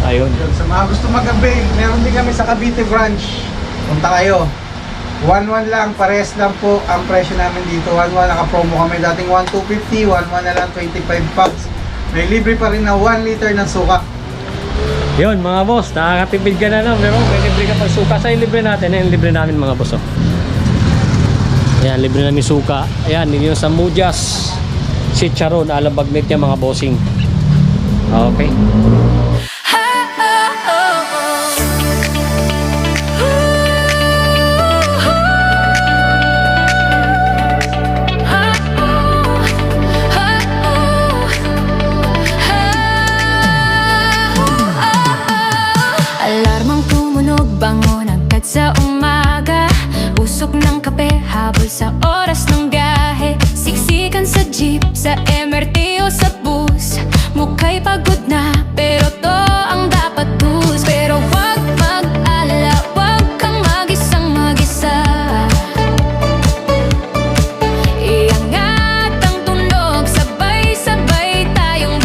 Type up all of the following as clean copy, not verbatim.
Ayun. Yun, sa mga gusto mag-avail, meron din kami sa Cavite branch. Punta kayo. 1-1 lang, pares lang po ang presyo namin dito. 1-1, naka-promo kami dating 1-250, 1-1 na lang 25 packs. May libre pa rin na 1 liter ng suka. Yun mga boss, nakakatipid ka na lang. Pero may libre ka pang suka. Sa libre natin, yung libre namin mga boss. Oh. Ayan, libre namin suka. Ayan, yun yung sa Mujas Chicharon, Alabagnet niya mga bossing. Okay. Alarmang tumunog, bangon agad sa umaga. Usok ng kape, habol sa oras ng biyahe. Siksikan sa jeep, sa MRT o sa bus. Mukha'y pagod na, pero to ang dapat bus. Pero wag mag-alala, wag kang mag-isang mag-isa. Iangat ang tunog, sabay-sabay tayong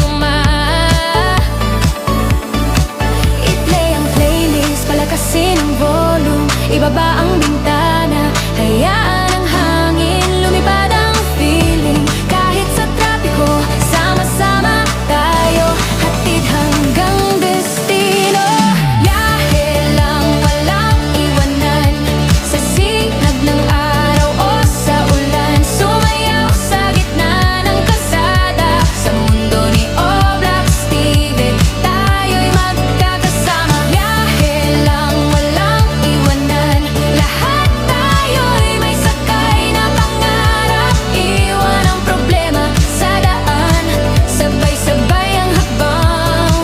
i-play ang playlist, palakasin ang volume, ibaba ang bintana, hayaan ang hangin, lumipad ang feeling. Kahit sa trapiko, sama-sama tayo, hatid hanggang destino. Biyahe lang, walang iwanan, sa sinag ng araw o sa ulan. Sumayaw sa gitna ng kalsada, sa mundo ni Oblak Steven, tayo'y magkakasama. Biyahe lang, walang iwanan, lahat tayo'y may sakay na pangarap. Iwan ang problema sa daan, sabay-sabay ang hakbang,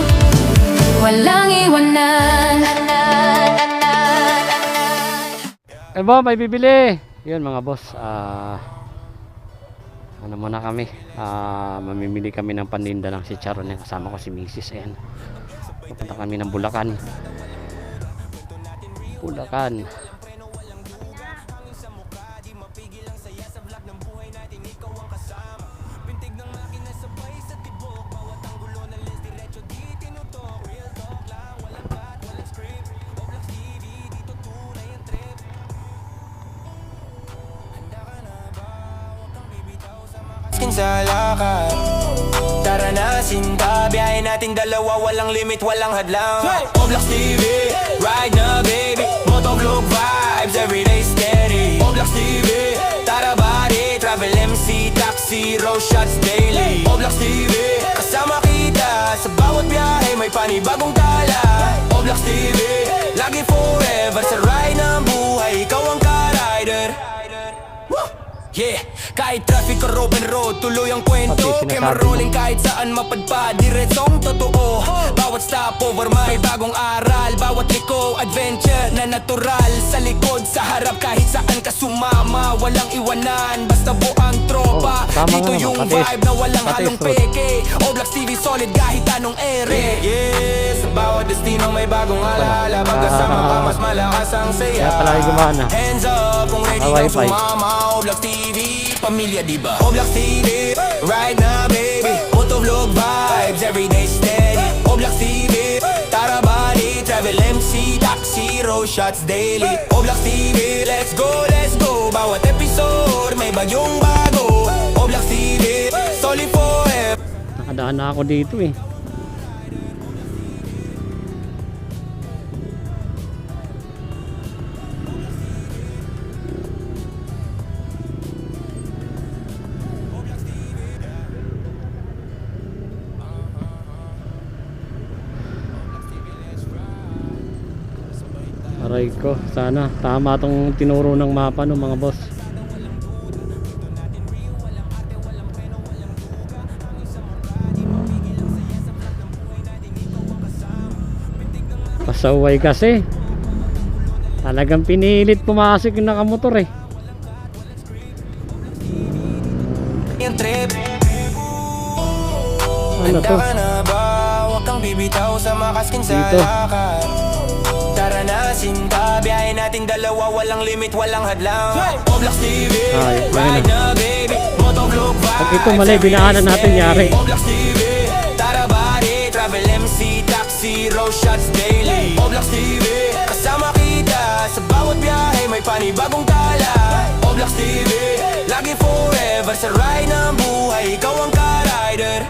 walang iwanan. Eh bo, may bibili. Yun mga boss, ano muna kami, mamimili kami ng paninda ng chicharon. Yan, kasama ko si Mrs. Ayan, pupunta kami ng Bulacan. Sa lakad, tara na sinta, biyahe nating dalawa, walang limit, walang hadlang. Oblak TV, ride na baby, motovlog vibes, everyday steady. Oblak TV, tara body, travel MC, taxi, road shots daily. Oblak TV, kasama kita, sa bawat biyahe may panibagong tala. Oblak TV, lagi forever, sa ride ng buhay, ikaw ang ka-rider. Yeah, kahit traffic or open road, tuloy ang kwento. Pati Kaya sinasabi marolling kahit saan mapadpad, diretsong totoo. Bawat stopover may bagong aral, bawat liko adventure na natural. Sa likod, sa harap, kahit saan ka sumama, walang iwanan, basta buang tropa. Tama Dito nga yung naman, vibe na walang Patis halong Road. peke. Oblak TV solid kahit anong ere. Yeah, sa bawat destino may bagong alaala, pagkasama ka mas malakas ang saya. Kaya palagi gumana. Hands up kung ready kang Wi-Fi. sumama. Oblak TV, pamilya diba? Oblak TV, right na baby, motovlog vibes, everyday steady. Oblak TV, tara body, travel MC, taxi, road shots daily. Oblak TV, let's go, bawat episode may bagyong bago. Oblak TV, solid forever. Nakadaan na ako dito eh. Aray ko, sana tama tong tinuro ng mapa no mga boss. Pasaway kasi. Talagang pinilit pumasok yung nakamotor eh. Yung trip, Ano to? handa ka na ba? Huwag kang bibitaw sa makaskin sa Dito. lakad. Tara na sinta, biyahe nating dalawa, walang limit, walang hadlang. Oblak TV, Ay, ride na baby, motovlog vibes. Pag ito mali, binaanan natin yari. Oblak TV, tara body, travel MC, taxi, Zero shots daily Oblax TV, kasama kita sa bawat biyahe may panibagong tala Oblax TV, lagi forever sa ride ng buhay ikaw ang ka-rider.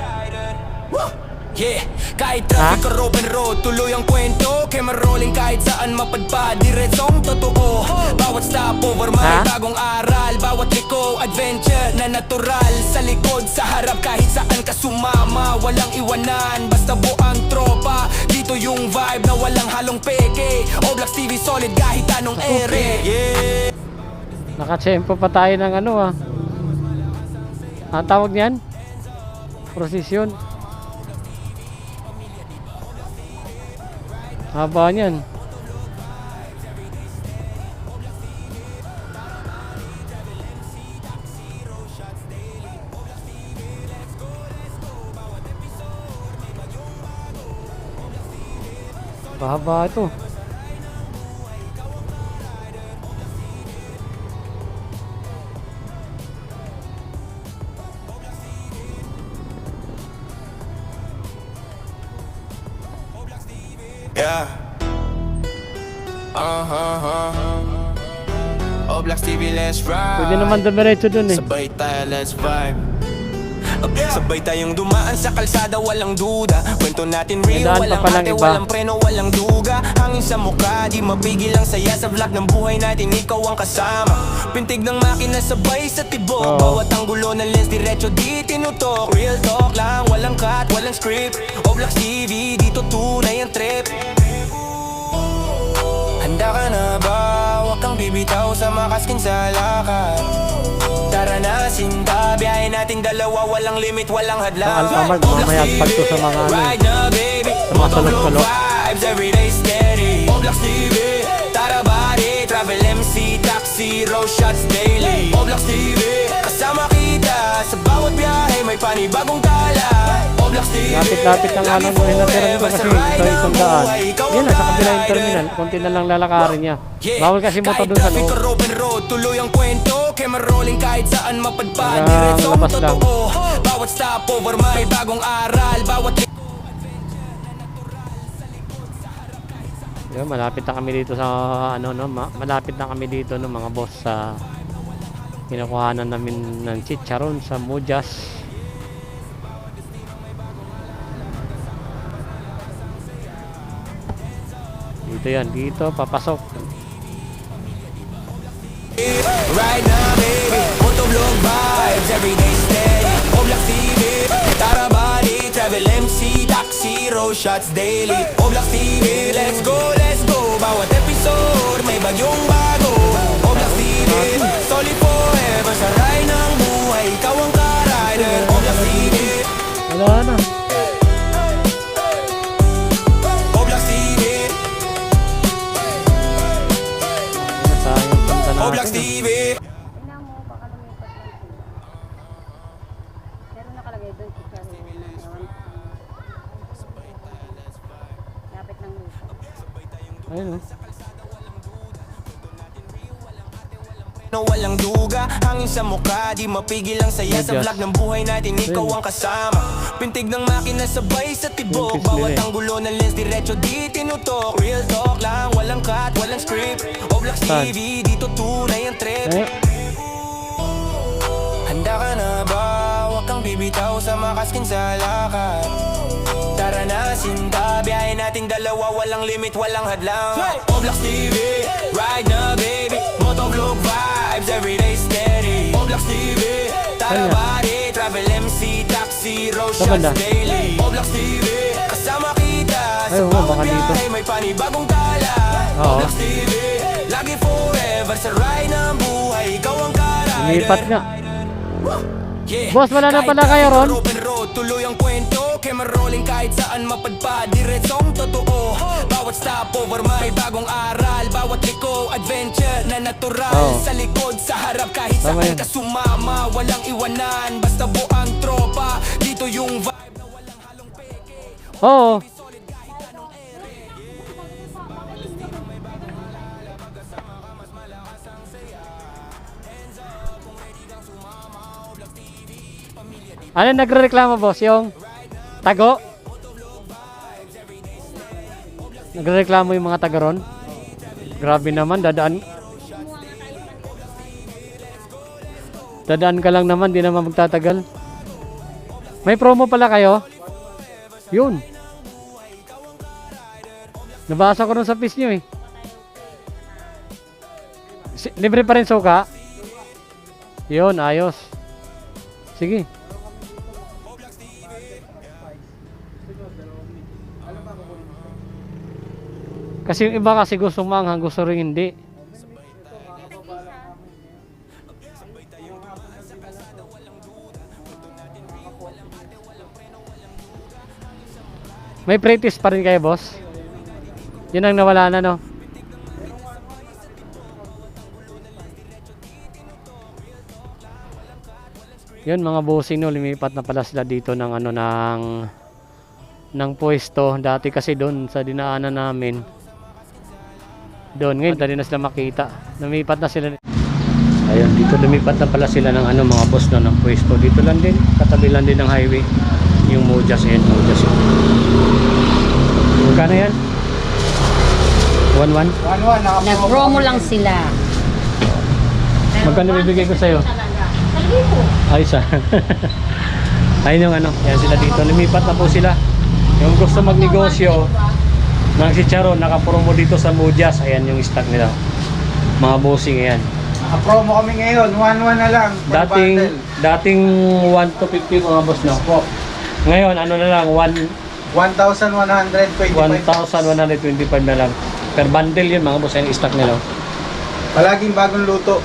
Yeah, kahit traffic or open road tuloy ang kwento kay marolling kahit saan mapadpad diretsong totoo bawat stopover may bagong aral bawat liko adventure na natural sa likod sa harap kahit saan ka sumama walang iwanan basta buang tropa dito yung vibe na walang halong peke Oblax TV solid kahit anong ere. Yeah. Nakatsempo pa tayo ng ano Ang tawag niyan? Prosesyon. Haba niyan. Haba ito. Yeah. Oblax TV, let's ride. Pwede naman dumiretso dun Sabay tayo, let's vibe. Sabay tayong dumaan sa kalsada, walang duda. Kwento natin real, May daan pa walang palang ate, iba. walang preno, walang duga. Hangin sa mukha, di mapigil ang saya sa vlog ng buhay natin, ikaw ang kasama. Pintig ng makina sabay sa tibok. Bawat anggulo ng lens, diretso di tinutok. Real talk lang, walang cut, walang script. Oblax TV, dito tunay ang trip. Handa ka na ba? Huwag kang bibitaw sa makaskin sa lakad. Tara na sinta, biyahe nating dalawa, walang limit, walang hadlang. Alphamart, mamaya pagto sa mga Ride na baby, sa mga salok-salok. vibes, everyday steady. Oblax TV, tara body, travel MC, taxi, road shots daily. Oblax TV, kasama kita sa bawat biyahe, may panibagong tala. Oblax TV, Lapit-lapit ang alam mo natira nito kasi ito itong daan. Yan sa kabila yung terminal. Konti na lang lalakarin niya. Bawal kasi motor dun sa kahit traffic loob. or open road, tuloy ang kwento kay marolling kahit saan mapadpad Hanggang diretsong labas lang. totoo bawat stopover may bagong aral bawat Yun, malapit na kami dito sa malapit na kami dito ng mga boss sa kinukuhanan namin ng chicharon sa Mujas. Dito yan, dito papasok. Right now baby, motovlog vibes, everyday steady. Oblax TV, tara body, travel MC, taxi, road shots daily. Oblax TV, let's go, bawat episode may bagyong bago. Oblax TV, solid forever sa ride ng buhay, ikaw ang ka-rider. Oblax TV, Wala na. Oblax TV, Sayang punta natin. Oblax TV. Tingnan mo, baka lumipat lang sila. Pero nakalagay doon si Charo na ewan. Lapit ng lupa. Ayun No, walang duga, hangin sa mukha, di mapigil ang saya sa Yes. vlog ng buhay natin, ikaw ang kasama. Pintig ng makina sabay sa tibok, Yung bawat pisnili. anggulo ng lens, diretso di tinutok. Real talk lang, walang cut, walang script. Oblax Saan? TV, dito tunay ang trip. Handa ka na ba? Huwag kang bibitaw sa makaskin sa lakad. Tara na sinta, biyahe nating dalawa, walang limit, walang hadlang. Oblax TV, ride na baby, motovlog vibes, everyday steady. Oblax TV, tara Kanya. body, travel MC, taxi, road Sa banda. shots daily. Oblax TV, kasama kita sa Ay, oo, bawat baka dito. biyahe, may panibagong tala. Oo. Oblax TV, lagi forever sa ride ng buhay, ikaw ang ka-rider. Lumipat nga. Yeah. Boss, wala na Kahit pala kayo ron? open road, tuloy ang kwento kay marolling kahit saan mapadpad diretsong totoo bawat stopover may bagong aral bawat liko adventure na natural Oo. sa likod sa harap kahit Tama saan yan. ka sumama walang iwanan basta buang tropa dito yung vibe na walang halong peke. Oo. Ano nagrereklamo boss? Yung tago? Nagreklamo yung mga taga ron. Grabe naman, dadaan ka lang naman, di naman magtatagal. May promo pala kayo? Yun. Nabasa ko nun sa piece nyo eh. Libre pa rin suka? Yun, ayos. Sige. Kasi yung iba kasi gusto manghang, gusto rin hindi. May pre-taste pa rin kayo, boss? Yun ang nawala na, no? Yun, mga bossing, no, lumipat na pala sila dito ng ano, ng pwesto. Dati kasi doon sa dinaanan namin. Doon, ngayon dali na sila makita. Lumipat na sila. Ayun, dito lumipat na pala sila ng ano, mga boss, no, ng pwesto. Dito lang din, katabi lang din ng highway. Yung Mujas, ayan, Mujas. Magkano yan? 1-1? 1-1, Nag-promo lang sila. Magkano bibigay ko sa'yo? Ayos ah. Ayun yung ano, yan sila dito. Lumipat na po sila. Yung gusto magnegosyo ng chicharon, nakapromo dito sa Mujas. Ayan yung stock nila. Mga bossing, ayan. Naka-promo kami ngayon, 1-1 na lang. per bundle. Dating 1 to 50 mga boss, no? Po. Ngayon, ano na lang, 1,125. 1,125 na lang. Per bundle yun mga boss, yung stock nila. Palaging bagong luto.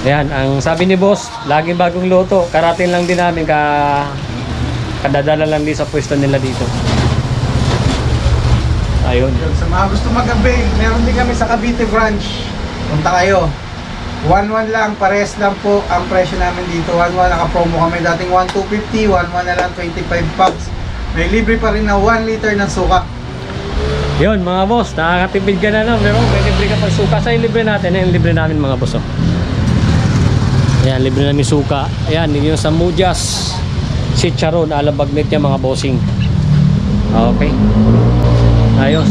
Ayan, ang sabi ni boss, laging bagong luto. Karating lang din namin, kadadala lang din sa pwesto nila dito. Ayun. Sa mga gusto mag-avail, meron din kami sa Cavite branch. Punta kayo. 1-1 lang, pares lang po ang presyo namin dito. 1-1, naka-promo kami. Dating 1,250, 1-1 na lang, 25 packs. May libre pa rin na 1 liter ng suka. Yun mga boss, nakakatipid ka na lang. Pero may libre ka pag suka. Sa libre natin, yung libre namin mga boss. Oh. Ayan, libre namin suka. Ayan, yun yung sa Mujas. Chicharon, alabagnet niya mga bossing. Okay. Ayos.